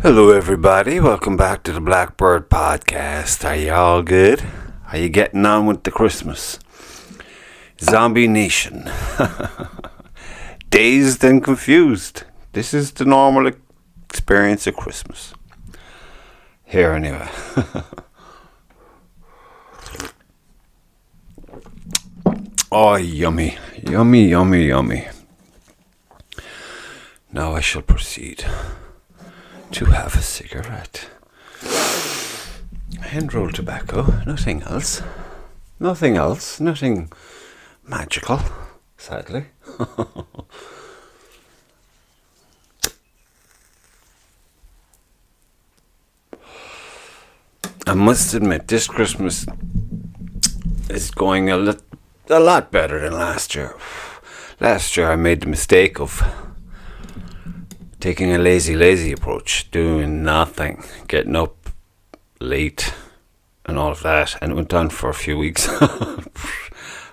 Hello everybody, welcome back to the Blackbird Podcast. Are you all good? Are you getting on with the Christmas? Zombie Nation. Dazed and confused. This is the normal experience of Christmas. Here anyway. Oh, yummy. Yummy, yummy, yummy. Now I shall proceed to have a cigarette. Hand roll tobacco, nothing else. Nothing magical, sadly. I must admit, this Christmas is going a lot better than last year. Last year I made the mistake of taking a lazy approach, doing nothing, getting up late and all of that, and it went on for a few weeks.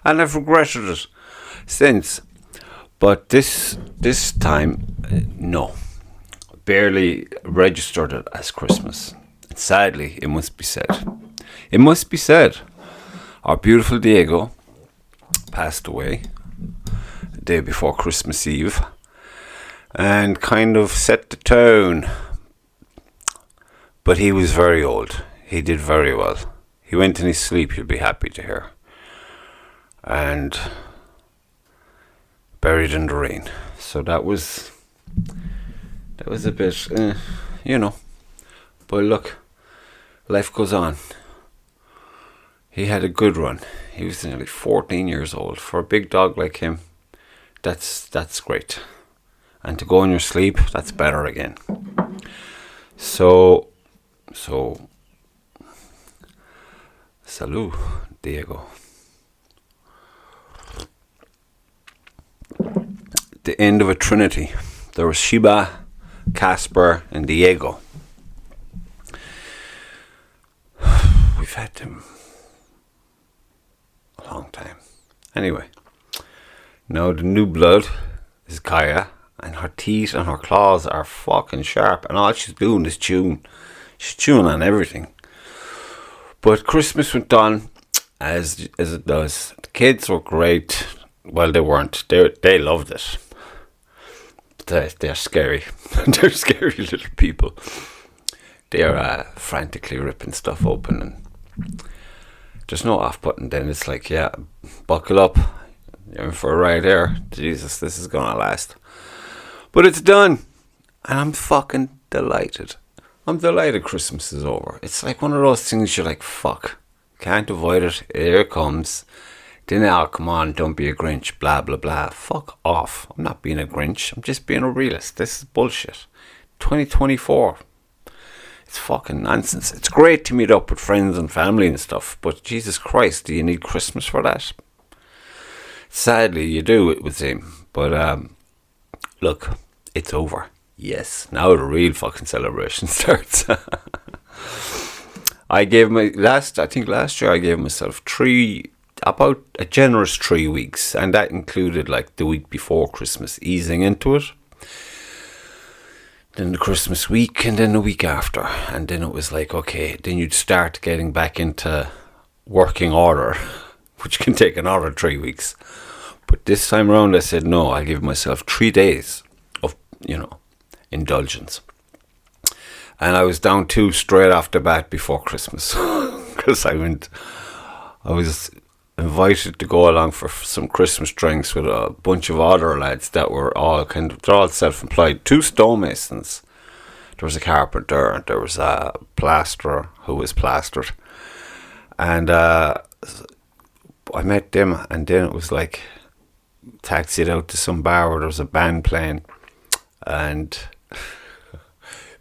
And I've regretted it since. But this time, no. Barely registered it as Christmas. And sadly, it must be said. Our beautiful Diego passed away the day before Christmas Eve, and kind of set the tone. But he was very old. He did very well. He went in his sleep, you'll be happy to hear. And buried in the rain. So that was a bit, But look, life goes on. He had a good run. He was nearly 14 years old. For a big dog like him, that's great. And to go in your sleep, that's better again. So, salud, Diego. The end of a trinity. There was Sheba, Casper, and Diego. We've had them a long time. Anyway, now the new blood is Kaya. And her teeth and her claws are fucking sharp. And all she's doing is chewing. She's chewing on everything. But Christmas went on as it does. The kids were great. Well, they weren't. They loved it. They're scary. They're scary little people. They're frantically ripping stuff open. And there's no off button then. It's like, yeah, buckle up. You're in for a ride here. Jesus, this is going to last. But it's done. And I'm fucking delighted. I'm delighted Christmas is over. It's like one of those things you're like, fuck. Can't avoid it. Here it comes. Then, come on, don't be a Grinch. Blah, blah, blah. Fuck off. I'm not being a Grinch. I'm just being a realist. This is bullshit. 2024. It's fucking nonsense. It's great to meet up with friends and family and stuff. But Jesus Christ, do you need Christmas for that? Sadly, you do it with him. But, look, it's over. Yes, now the real fucking celebration starts. I think last year I gave myself about a generous 3 weeks. And that included like the week before Christmas, easing into it. Then the Christmas week and then the week after. And then it was like, okay, then you'd start getting back into working order, which can take another 3 weeks. But this time around I said, no, I'll give myself 3 days of, indulgence. And I was down 2 straight off the bat before Christmas. Because I was invited to go along for some Christmas drinks with a bunch of other lads that were all they're all self-employed. 2 stonemasons. There was a carpenter and there was a plasterer who was plastered. And I met them, and then it was like taxied out to some bar where there was a band playing, and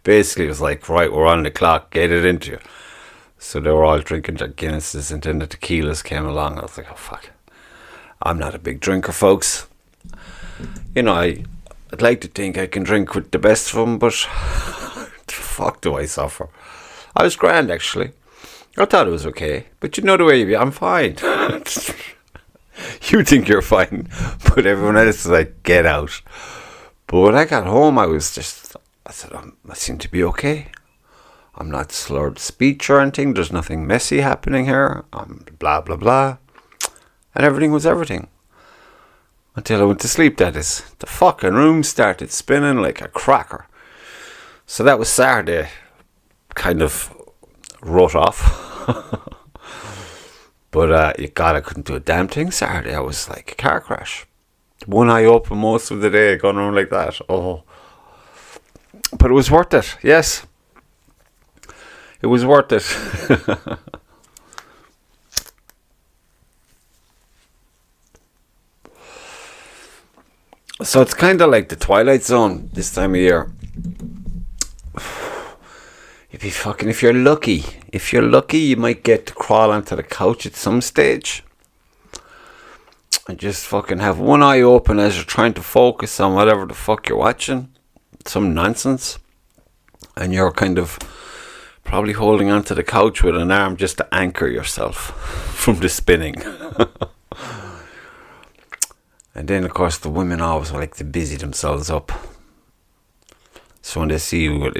basically it was like, right, we're on the clock, get it into you. So they were all drinking their Guinnesses, and then the tequilas came along. I was like, oh fuck, I'm not a big drinker, folks. I'd like to think I can drink with the best of them, but the fuck do I suffer? I was grand, actually. I thought it was okay, but you know the way I'm fine. You think you're fine, but everyone else is like, get out. But when I got home, I I said, I seem to be okay. I'm not slurred speech or anything. There's nothing messy happening here. Blah, blah, blah. And everything was everything. Until I went to sleep, that is. The fucking room started spinning like a cracker. So that was Saturday. Kind of wrote off. But, God, I couldn't do a damn thing Saturday. I was like a car crash. One eye open most of the day, going around like that. Oh. But it was worth it, yes. It was worth it. So it's kind of like the Twilight Zone this time of year. You'd be fucking, if you're lucky, you might get to crawl onto the couch at some stage. And just fucking have one eye open as you're trying to focus on whatever the fuck you're watching. Some nonsense. And you're kind of probably holding onto the couch with an arm just to anchor yourself from the spinning. And then, of course, the women always like to busy themselves up. So when they see you,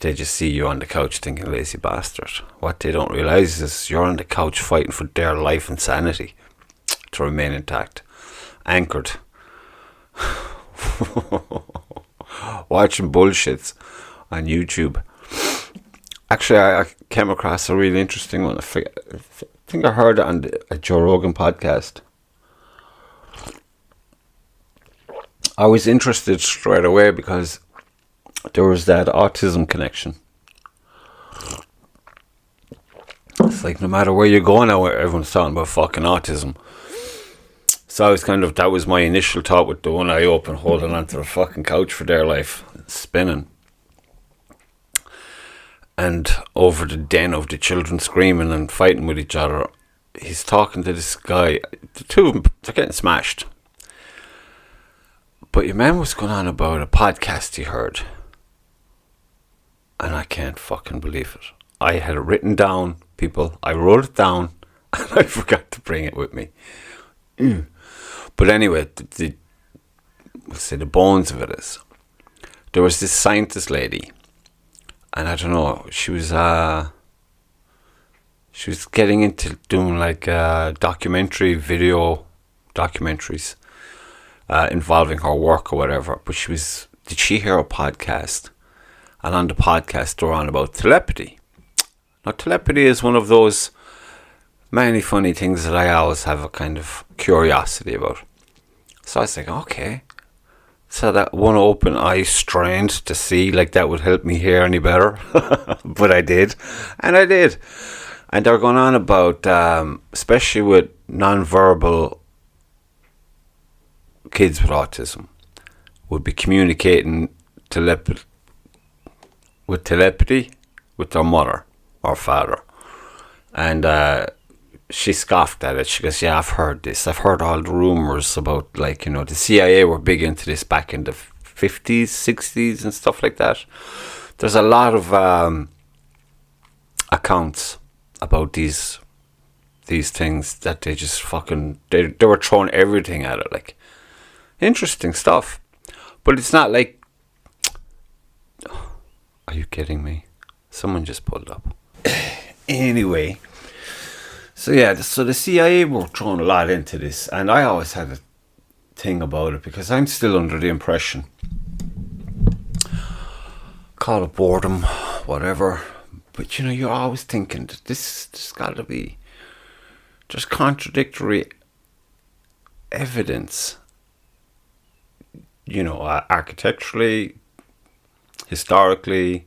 they just see you on the couch thinking, lazy bastard. What they don't realise is you're on the couch fighting for their life and sanity to remain intact. Anchored. Watching bullshits on YouTube. Actually, I came across a really interesting one. I think I heard it on a Joe Rogan podcast. I was interested straight away because there was that autism connection. It's like no matter where you go now, everyone's talking about fucking autism. So I was that was my initial thought with the one eye open, holding onto the fucking couch for dear life, spinning. And over the den of the children screaming and fighting with each other, he's talking to this guy. The two of them, they're getting smashed. But your man was going on about a podcast he heard. And I can't fucking believe it. I had it written down, people. I wrote it down, and I forgot to bring it with me. But anyway, we'll say the bones of it is, there was this scientist lady, and I don't know, she was getting into doing like video documentaries involving her work or whatever. But did she hear a podcast? And on the podcast, they were on about telepathy. Now, telepathy is one of those many funny things that I always have a kind of curiosity about. So I was like, okay. So that one open eye strained to see, like that would help me hear any better. But I did. And I did. And they're going on about, especially with non-verbal kids with autism, would be communicating with telepathy with their mother or father. And she scoffed at it. She goes, yeah, I've heard this. I've heard all the rumours about, like, you know, the CIA were big into this back in the 50s, 60s and stuff like that. There's a lot of accounts about these things that they just fucking, they were throwing everything at it. Like, interesting stuff. But it's not like, are you kidding me? Someone just pulled up. Anyway, so yeah, so the CIA were throwing a lot into this, and I always had a thing about it because I'm still under the impression, call it boredom, whatever, but you know, you're always thinking that there's got to be just contradictory evidence, you know, architecturally, historically,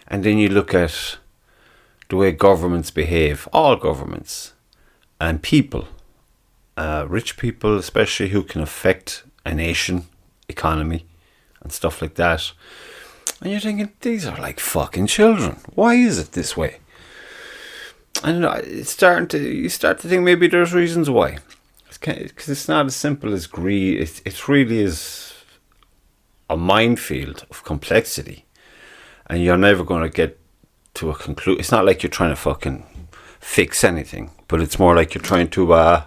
and then you look at the way governments behave, all governments, and people, rich people especially, who can affect a nation, economy, and stuff like that. And you're thinking, these are like fucking children. Why is it this way? And you start to think maybe there's reasons why. Because it's not as simple as greed. It really is a minefield of complexity. And you're never going to get to a conclusion. It's not like you're trying to fucking fix anything, but it's more like you're trying to,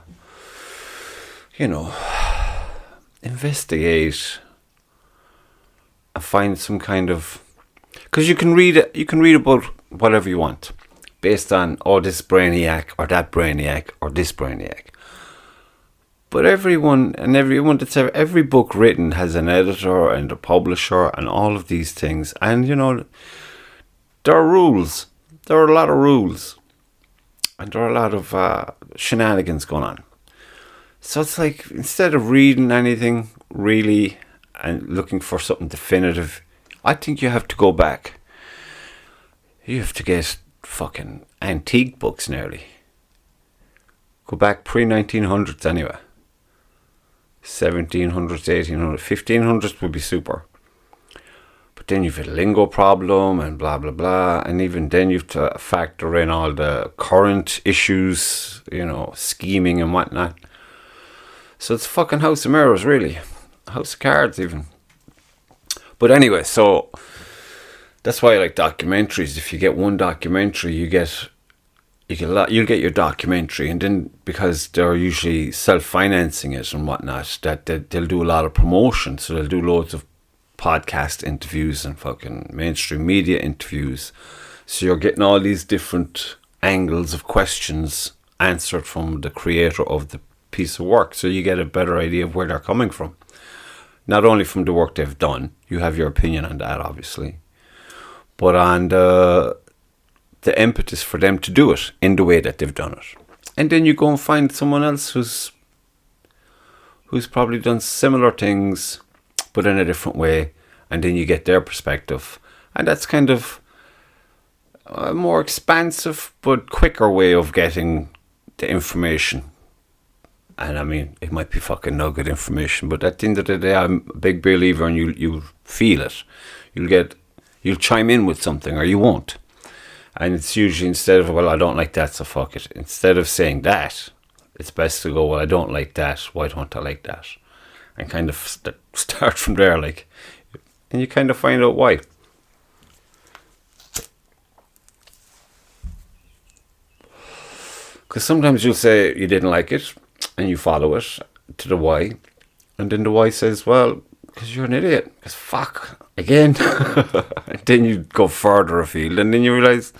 investigate and find some kind of Because you can read it, you can read about whatever you want, based on this brainiac or that brainiac or this brainiac. But everyone that's every book written has an editor and a publisher and all of these things, and there are rules. There are a lot of rules, and there are a lot of shenanigans going on. So it's like, instead of reading anything really and looking for something definitive, I think you have to go back. You have to get fucking antique books nearly. Go back pre-1900s anyway. 1700s, 1800s, 1500s would be super. But then you've a lingo problem and blah, blah, blah. And even then you have to factor in all the current issues, scheming and whatnot. So it's a fucking house of mirrors, really. House of cards, even. But anyway, so that's why I like documentaries. If you get one documentary, you'll get your documentary, and then because they're usually self-financing it and whatnot, that they'll do a lot of promotion. So they'll do loads of podcast interviews and fucking mainstream media interviews. So you're getting all these different angles of questions answered from the creator of the piece of work. So you get a better idea of where they're coming from. Not only from the work they've done, you have your opinion on that, obviously, but on the impetus for them to do it in the way that they've done it. And then you go and find someone else who's probably done similar things, but in a different way, and then you get their perspective. And that's kind of a more expansive but quicker way of getting the information. And I mean, it might be fucking no good information, but at the end of the day, I'm a big believer, and you'll feel it. You'll chime in with something, or you won't. And it's usually, instead of, well, I don't like that, so fuck it. Instead of saying that, it's best to go, well, I don't like that, why don't I like that? And kind of start from there, like, and you kind of find out why. Because sometimes you'll say you didn't like it, and you follow it to the why, and then the why says, well, because you're an idiot, because fuck, again. And then you go further afield, and then you realise,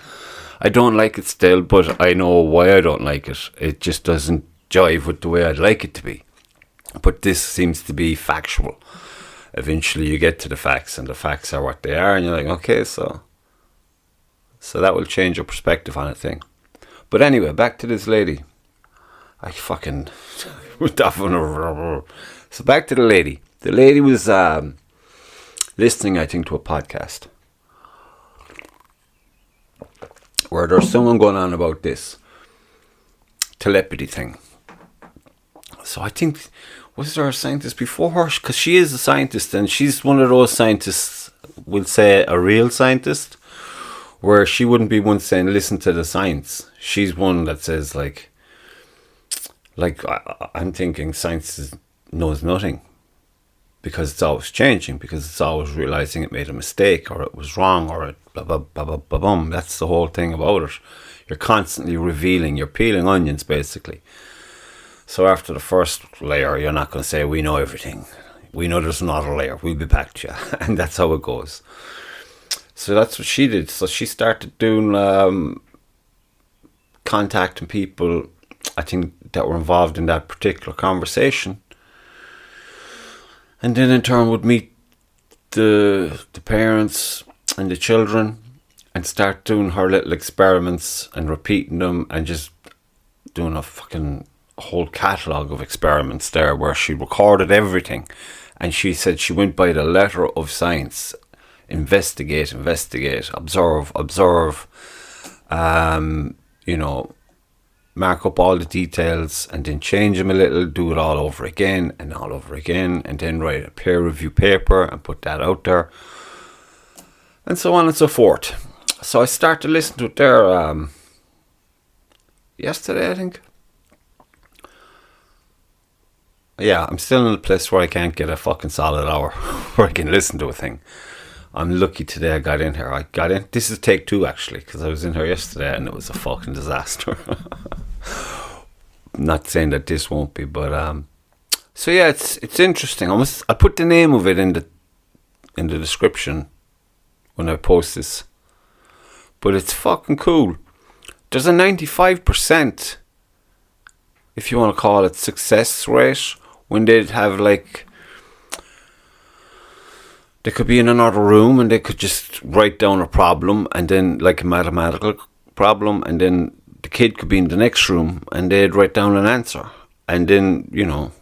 I don't like it still, but I know why I don't like it. It just doesn't jive with the way I'd like it to be. But this seems to be factual. Eventually you get to the facts, and the facts are what they are, and you're like, okay, so that will change your perspective on a thing. But anyway, back to this lady. I fucking so back to the lady. The lady was listening, I think, to a podcast where there's someone going on about this telepathy thing. So I think, was there a scientist before her? Because she is a scientist, and she's one of those scientists, we'll say a real scientist, where she wouldn't be one saying, listen to the science. She's one that says, like I'm thinking science knows nothing, because it's always changing, because it's always realizing it made a mistake, or it was wrong, or it blah, blah, blah, blah, blah, blah. That's the whole thing about it. You're constantly revealing, you're peeling onions, basically. So after the first layer, you're not going to say, we know everything. We know there's another layer. We'll be back to you. And that's how it goes. So that's what she did. So she started doing, contacting people, I think, that were involved in that particular conversation. And then in turn would meet the parents and the children, and start doing her little experiments and repeating them, and just doing a fucking whole catalogue of experiments there, where she recorded everything. And she said she went by the letter of science. Investigate, observe, mark up all the details, and then change them a little, do it all over again, and then write a peer review paper and put that out there, and so on and so forth. So I started listening to it there yesterday, I think. Yeah, I'm still in a place where I can't get a fucking solid hour where I can listen to a thing. I'm lucky today I got in here. This is take 2 actually, because I was in here yesterday and it was a fucking disaster. Not saying that this won't be, but so yeah, it's interesting. I put the name of it in the description when I post this. But it's fucking cool. There's a 95%, if you want to call it, success rate when they'd have like, they could be in another room and they could just write down a problem, and then like a mathematical problem, and then the kid could be in the next room and they'd write down an answer. And then, you know,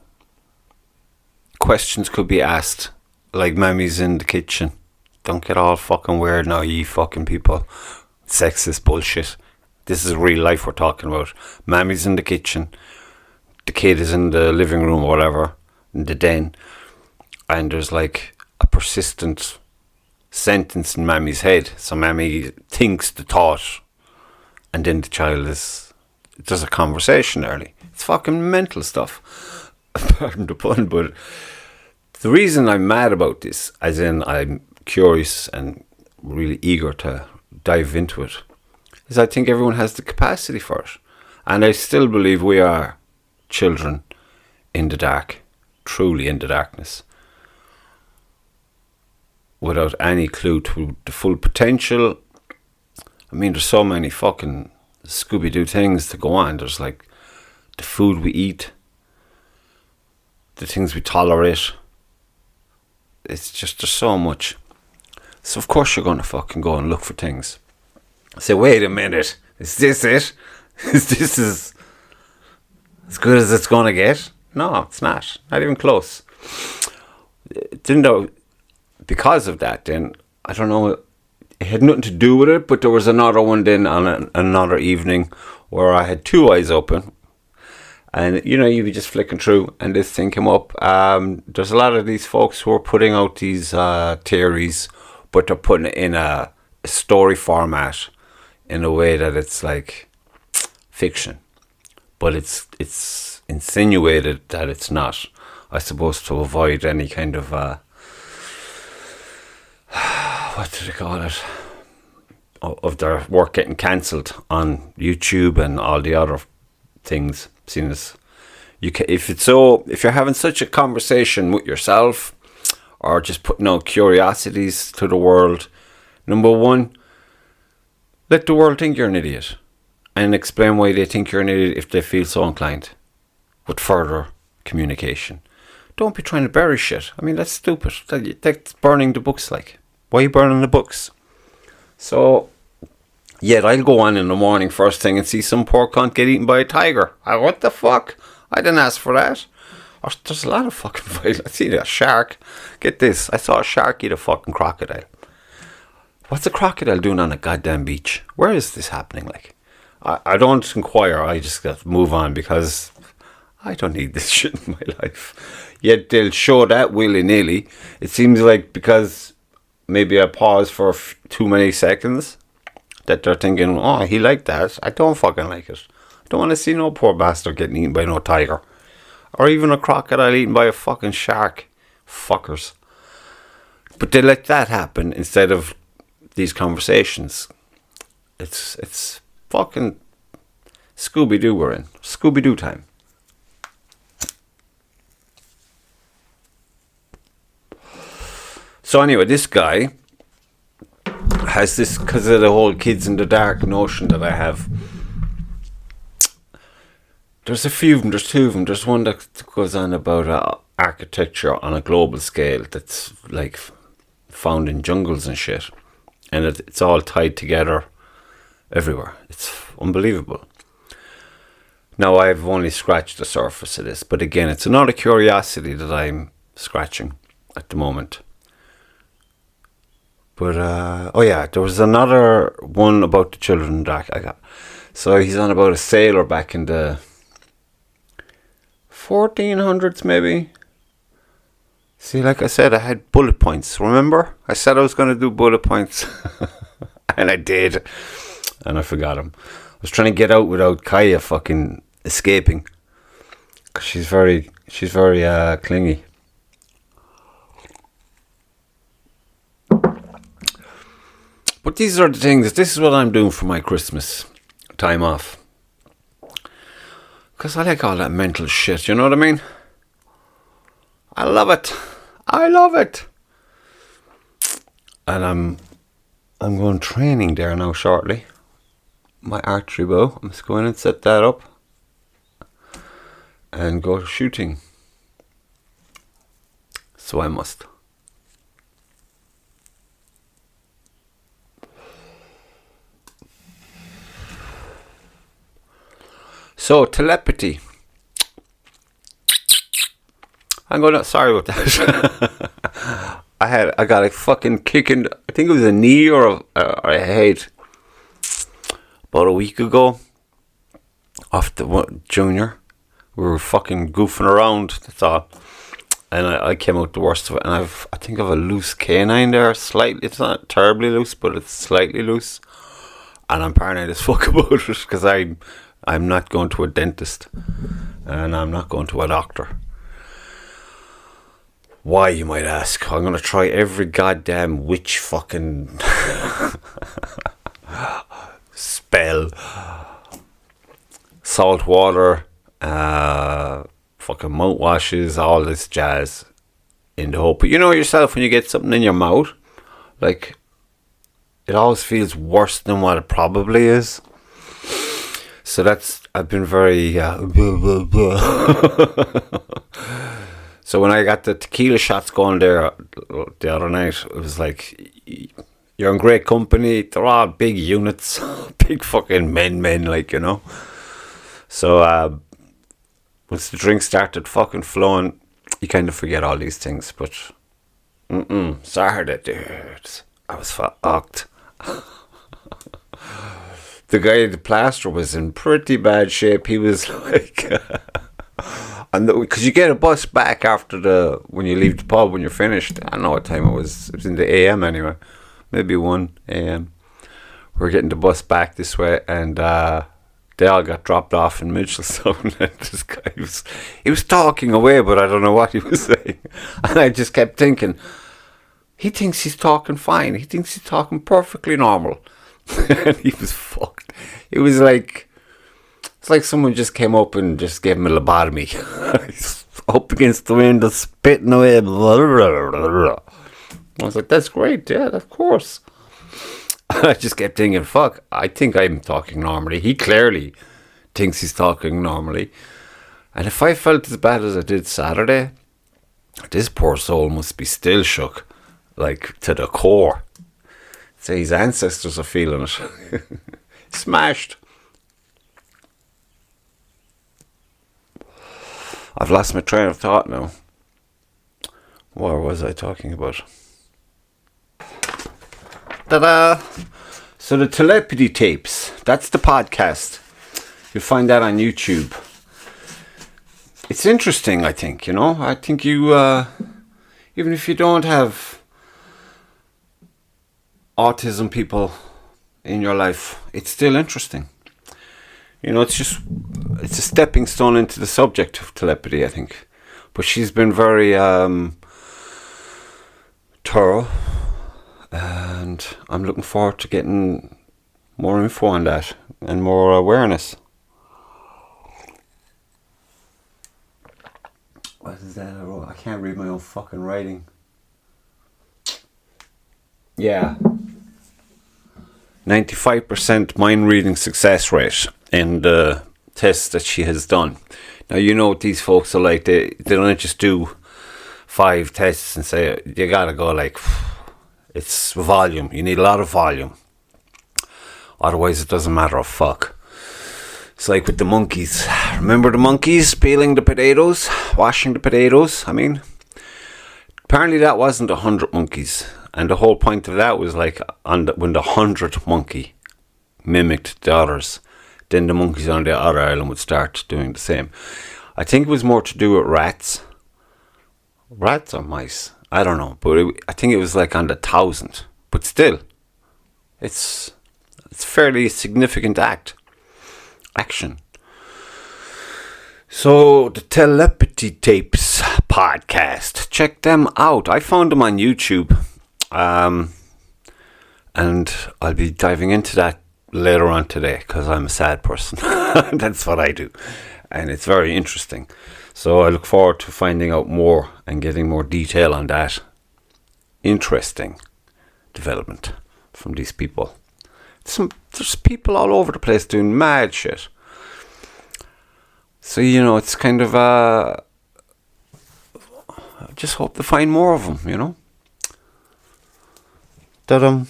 questions could be asked, like Mammy's in the kitchen. Don't get all fucking weird now, ye fucking people. Sexist bullshit. This is real life we're talking about. Mammy's in the kitchen. The kid is in the living room or whatever, in the den. And there's like a persistent sentence in Mammy's head. So Mammy thinks the thought, and then the child there's a conversation early. It's fucking mental stuff. Pardon the pun, but the reason I'm mad about this, as in I'm curious and really eager to dive into it, is I think everyone has the capacity for it. And I still believe we are children in the dark, truly in the darkness, without any clue to the full potential. I mean, there's so many fucking Scooby-Doo things to go on. There's like the food we eat, the things we tolerate. It's just, there's so much. So of course you're going to fucking go and look for things. Say, wait a minute, is this it? Is this as good as it's going to get? No, it's not. Not even close. Didn't know, because of that then, I don't know, it had nothing to do with it, but there was another one then on another evening where I had two eyes open. And, you know, you'd be just flicking through and this thing came up. There's a lot of these folks who are putting out these theories, but they're putting it in a story format in a way that it's like fiction. But it's insinuated that it's not, I suppose, to avoid any kind of, what do they call it? Of their work getting cancelled on YouTube and all the other things. Seen as if you're having such a conversation with yourself, or just putting out curiosities to the world, number one, let the world think you're an idiot, and explain why they think you're an idiot if they feel so inclined, with further communication. Don't be trying to bury shit. I mean, that's stupid. That's burning the books. Like, why are you burning the books? So, yet I'll go on in the morning first thing and see some poor cunt get eaten by a tiger. What the fuck? I didn't ask for that. Or there's a lot of fucking violence. I see a shark. Get this. I saw a shark eat a fucking crocodile. What's a crocodile doing on a goddamn beach? Where is this happening? Like, I don't inquire. I just got to move on because I don't need this shit in my life. Yet they'll show that willy-nilly. It seems like because maybe I pause for too many seconds, that they're thinking, oh, he liked that. I don't fucking like it. I don't want to see no poor bastard getting eaten by no tiger. Or even a crocodile eaten by a fucking shark. Fuckers. But they let that happen instead of these conversations. It's fucking Scooby-Doo we're in. Scooby-Doo time. So anyway, this guy has this, because of the whole kids in the dark notion that I have. There's a few of them, there's two of them. There's one that goes on about architecture on a global scale that's like found in jungles and shit. And it's all tied together everywhere. It's unbelievable. Now, I've only scratched the surface of this, but again, it's another curiosity that I'm scratching at the moment. But, oh yeah, there was another one about the children in the dark I got. So he's on about a sailor back in the 1400s maybe. See, like I said, I had bullet points, remember? I said I was going to do bullet points. And I did. And I forgot them. I was trying to get out without Kaya fucking escaping. 'Cause she's very clingy. But these are the things, this is what I'm doing for my Christmas time off. Because I like all that mental shit, you know what I mean? I love it. I love it. And I'm I'm going training there now shortly. My archery bow. I'm just going and set that up and go shooting. So I must. So telepathy. Sorry about that. I got a fucking kick in. I think it was a knee or a head about a week ago. Off the junior, we were fucking goofing around. That's all. And I came out the worst of it. And I think I have a loose canine there. Slightly, it's not terribly loose, but it's slightly loose. And I'm paranoid as fuck about it because I'm not going to a dentist, and I'm not going to a doctor. Why, you might ask? I'm going to try every goddamn witch fucking spell. Salt water, fucking mouthwashes, all this jazz in the hope. But you know yourself, when you get something in your mouth, like, it always feels worse than what it probably is. So I've been very... So when I got the tequila shots going there the other night, it was like, you're in great company. They're all big units, big fucking men, like, you know. So once the drink started fucking flowing, you kind of forget all these things. But Saturday, dude, I was fucked. The guy at the plaster was in pretty bad shape. He was like... because you get a bus back after when you leave the pub when you're finished. I don't know what time it was. It was in the AM anyway, maybe 1 AM. We're getting the bus back this way, and they all got dropped off in Mitchelstown. And this guy he was talking away, but I don't know what he was saying. And I just kept thinking, he thinks he's talking fine. He thinks he's talking perfectly normal. And he was fucked. It was like... It's like someone just came up and just gave him a lobotomy. He's up against the window, spitting away. I was like, that's great. Yeah, of course. I just kept thinking, fuck, I think I'm talking normally. He clearly thinks he's talking normally. And if I felt as bad as I did Saturday, this poor soul must be still shook, like, to the core. Say his ancestors are feeling it. Smashed. I've lost my train of thought now. What was I talking about? Ta-da! So the telepathy tapes, that's the podcast. You'll find that on YouTube. It's interesting, I think, you know. I think you, even if you don't have autism people in your life, it's still interesting. You know, it's a stepping stone into the subject of telepathy, I think. But she's been very thorough, and I'm looking forward to getting more info on that and more awareness. What is that I wrote? I can't read my own fucking writing. Yeah. 95% mind reading success rate in the tests that she has done. Now, you know what these folks are like. They don't just do 5 tests and say, you gotta go like, it's volume. You need a lot of volume. Otherwise, it doesn't matter a fuck. It's like with the monkeys. Remember the monkeys peeling the potatoes, washing the potatoes? I mean, apparently that wasn't 100 monkeys. And the whole point of that was like when the 100th monkey mimicked the others, then the monkeys on the other island would start doing the same. I think it was more to do with rats. Rats or mice? I don't know. But I think it was like on the 1,000. But still, it's fairly significant action. So the Telepathy Tapes podcast. Check them out. I found them on YouTube. And I'll be diving into that later on today because I'm a sad person. That's what I do. And it's very interesting. So I look forward to finding out more and getting more detail on that interesting development. from these people. There's people all over the place doing mad shit. So, it's kind of, I just hope to find more of them, That,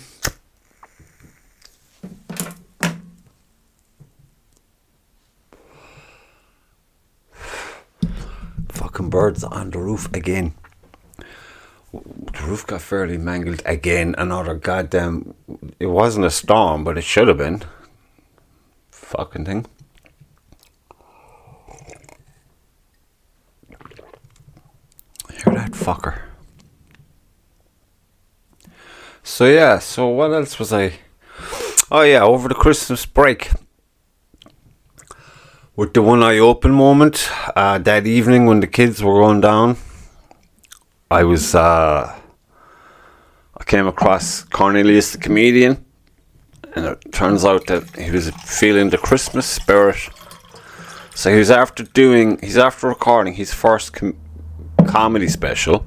fucking birds on the roof again. The roof got fairly mangled again. Another goddamn... It wasn't a storm, but it should have been. Fucking thing. Hear that fucker. So what else was I... Oh yeah, over the Christmas break. With the one eye open moment, that evening when the kids were going down, I came across Cornelius the comedian, and it turns out that he was feeling the Christmas spirit. So he's after recording his first comedy special,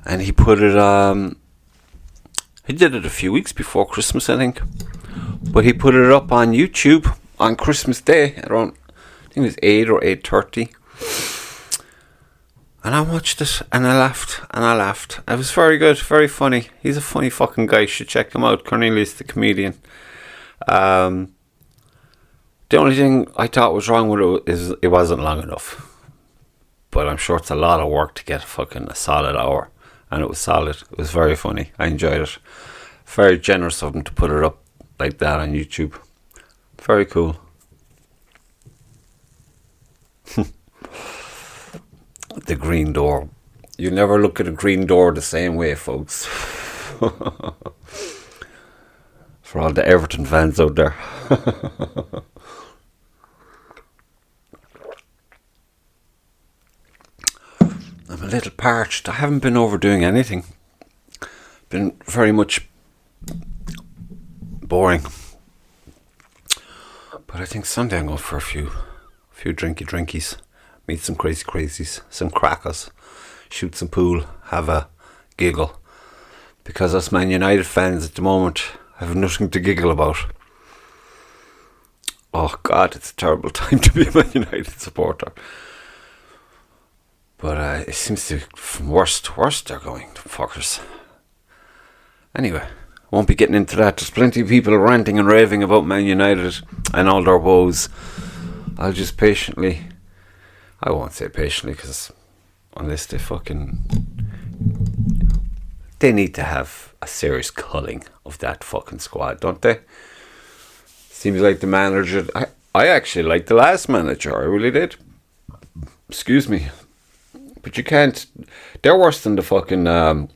and he put it, he did it a few weeks before Christmas, I think, but he put it up on YouTube on Christmas Day around, I think it was 8 or 8:30. And I watched it, and I laughed. It was very good, very funny. He's a funny fucking guy. You should check him out, Cornelius the comedian. The only thing I thought was wrong with it is it wasn't long enough. But I'm sure it's a lot of work to get a solid hour. And it was solid. It was very funny. I enjoyed it. Very generous of him to put it up like that on YouTube. Very cool. The green door. You never look at a green door the same way, folks. For all the Everton fans out there. I'm a little parched. I haven't been overdoing anything. Been very much boring. But I think Sunday I'm going for a few drinkies. Meet some crazies, some crackers, shoot some pool, have a giggle. Because us Man United fans at the moment have nothing to giggle about. Oh God, it's a terrible time to be a Man United supporter. But it seems to be from worst to worst they're going, the fuckers. Anyway, won't be getting into that. There's plenty of people ranting and raving about Man United and all their woes. I'll just patiently... I won't say patiently, because unless they need to have a serious culling of that fucking squad, don't they? Seems like the manager... I actually liked the last manager, I really did. Excuse me. But you can't... They're worse than the fucking... the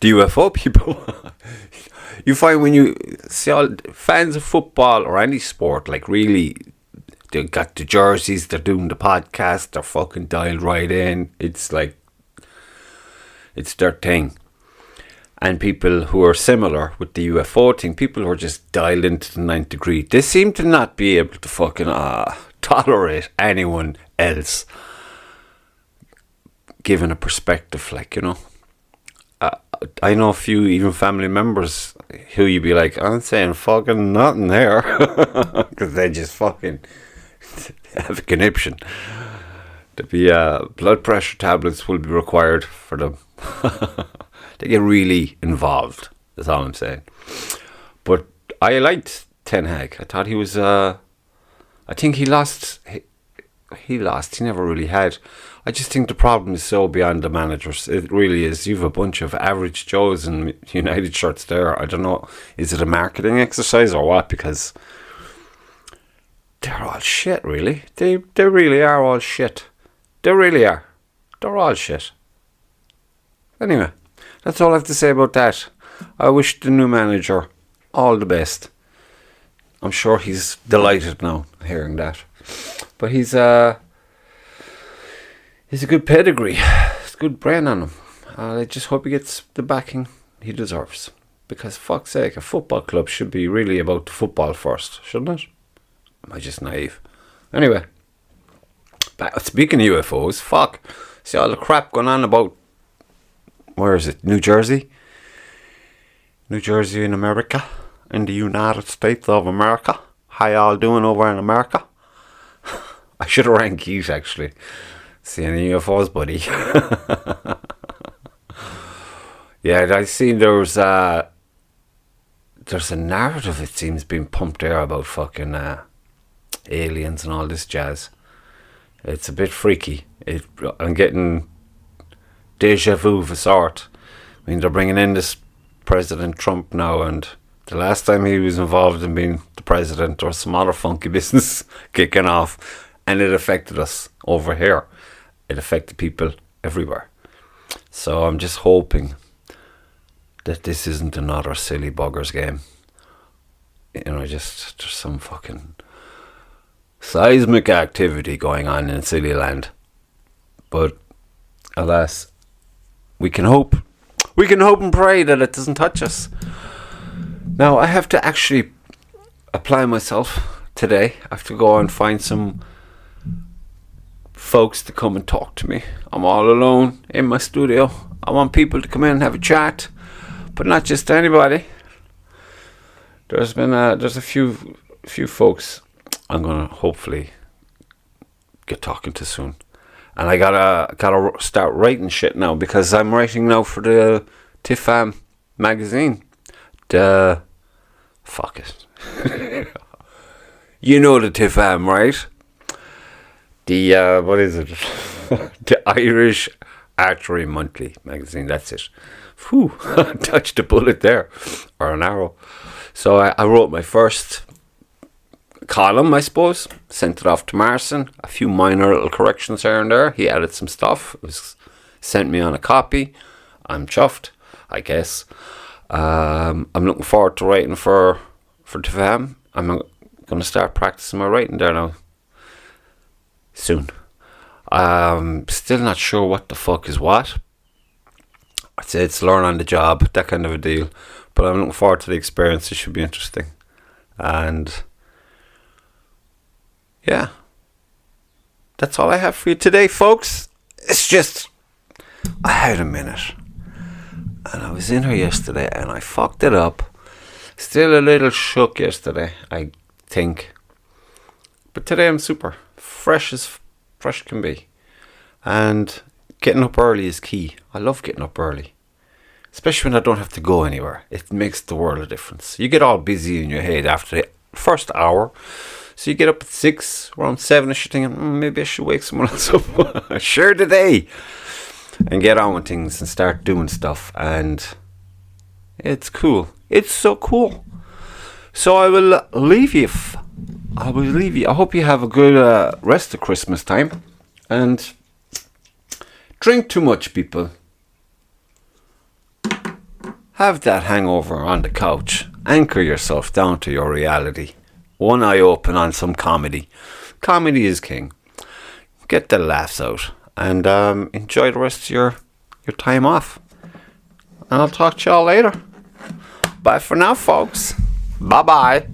UFO people. You find when you see all fans of football or any sport, like really... They got the jerseys, they're doing the podcast, they're fucking dialed right in. It's like, it's their thing. And people who are similar with the UFO thing, people who are just dialed into the 9th degree, they seem to not be able to fucking tolerate anyone else giving a perspective, I know a few even family members who you'd be like, I'm saying fucking nothing there. Because they just fucking... have a conniption. There'll be blood pressure tablets will be required for them. They get really involved. That's all I'm saying. But I liked Ten Hag. I thought he was. I think he lost. He lost. He never really had. I just think the problem is so beyond the managers. It really is. You've a bunch of average Joes in United shirts there. I don't know. Is it a marketing exercise or what? Because they're all shit, really. They really are all shit. They really are. They're all shit. Anyway, that's all I have to say about that. I wish the new manager all the best. I'm sure he's delighted now hearing that. But he's a good pedigree. It's a good brain on him. I just hope he gets the backing he deserves. Because fuck's sake, a football club should be really about the football first, shouldn't it? Am I just naive? Anyway, but speaking of UFOs, fuck. See all the crap going on about, where is it, New Jersey? New Jersey in America, in the United States of America. How y'all doing over in America? I should have rang Keith, actually. See any UFOs, buddy? Yeah, I seen there's a narrative, it seems, being pumped there about fucking aliens and all this jazz. It's a bit freaky. I'm getting deja vu of a sort. I mean, they're bringing in this President Trump now, and the last time he was involved in being the president, there was some other funky business kicking off, and it affected us over here. It affected people everywhere. So I'm just hoping that this isn't another silly buggers game. You know, just there's some fucking seismic activity going on in silly land. But alas, we can hope and pray that it doesn't touch us. Now I have to actually apply myself today. I have to go and find some folks to come and talk to me. I'm all alone in my studio. I want people to come in and have a chat, but not just anybody. There's a few folks I'm gonna hopefully get talking to soon, and I gotta start writing shit now, because I'm writing now for the TIFAM magazine. Fuck it. You know the TIFAM, right? The what is it? The Irish Archery Monthly magazine. That's it. Whew, touched a bullet there, or an arrow. So I wrote my first column, I suppose. Sent it off to Marson. A few minor little corrections here and there. He added some stuff. It was sent me on a copy. I'm chuffed, I guess. I'm looking forward to writing for TFM. I'm going to start practicing my writing there now soon. Still not sure what the fuck is what. I'd say it's learn on the job, that kind of a deal. But I'm looking forward to the experience. It should be interesting. And yeah, that's all I have for you today, folks. It's just, I had a minute, and I was in here yesterday and I fucked it up. Still a little shook yesterday, I think. But today I'm super fresh as fresh can be. And getting up early is key. I love getting up early, especially when I don't have to go anywhere. It makes the world of difference. You get all busy in your head after the first hour. So you get up at 6, around 7ish, you're thinking, maybe I should wake someone else up. Share the day. And get on with things and start doing stuff. And it's cool. It's so cool. So I will leave you. I hope you have a good rest of Christmas time. And drink too much, people. Have that hangover on the couch. Anchor yourself down to your reality. One eye open on some comedy. Comedy is king. Get the laughs out. And enjoy the rest of your time off. And I'll talk to y'all later. Bye for now, folks. Bye-bye.